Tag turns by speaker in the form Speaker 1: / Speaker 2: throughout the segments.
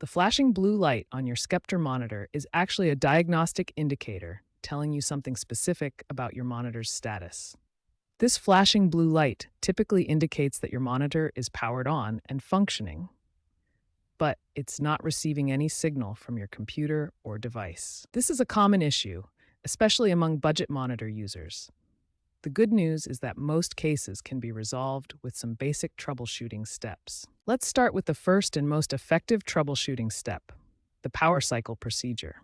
Speaker 1: The flashing blue light on your Sceptre monitor is actually a diagnostic indicator telling you something specific about your monitor's status. This flashing blue light typically indicates that your monitor is powered on and functioning, but it's not receiving any signal from your computer or device. This is a common issue, especially among budget monitor users. The good news is that most cases can be resolved with some basic troubleshooting steps. Let's start with the first and most effective troubleshooting step, the power cycle procedure.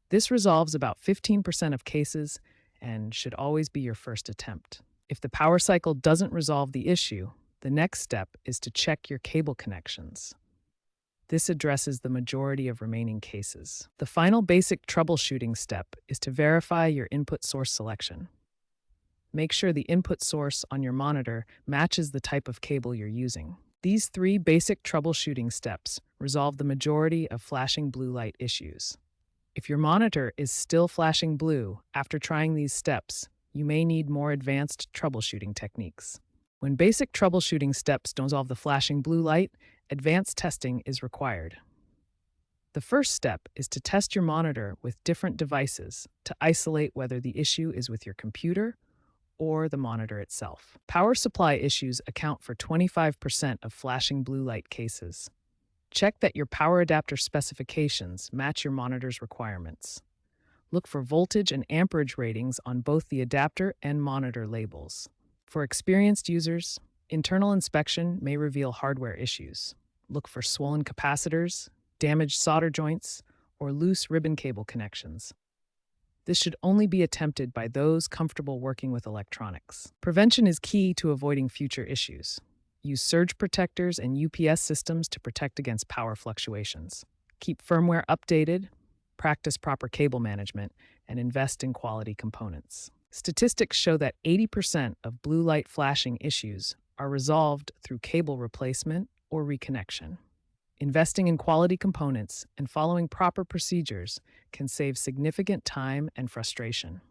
Speaker 1: This resolves about 15% of cases and should always be your first attempt. If the power cycle doesn't resolve the issue, the next step is to check your cable connections. This addresses the majority of remaining cases. The final basic troubleshooting step is to verify your input source selection. Make sure the input source on your monitor matches the type of cable you're using. These three basic troubleshooting steps resolve the majority of flashing blue light issues. If your monitor is still flashing blue after trying these steps, you may need more advanced troubleshooting techniques. When basic troubleshooting steps don't resolve the flashing blue light, advanced testing is required. The first step is to test your monitor with different devices to isolate whether the issue is with your computer or the monitor itself. Power supply issues account for 25% of flashing blue light cases. Check that your power adapter specifications match your monitor's requirements. Look for voltage and amperage ratings on both the adapter and monitor labels. For experienced users, internal inspection may reveal hardware issues. Look for swollen capacitors, damaged solder joints, or loose ribbon cable connections. This should only be attempted by those comfortable working with electronics. Prevention is key to avoiding future issues. Use surge protectors and UPS systems to protect against power fluctuations. Keep firmware updated, practice proper cable management, and invest in quality components. Statistics show that 80% of blue light flashing issues are resolved through cable replacement or reconnection. Investing in quality components and following proper procedures can save significant time and frustration.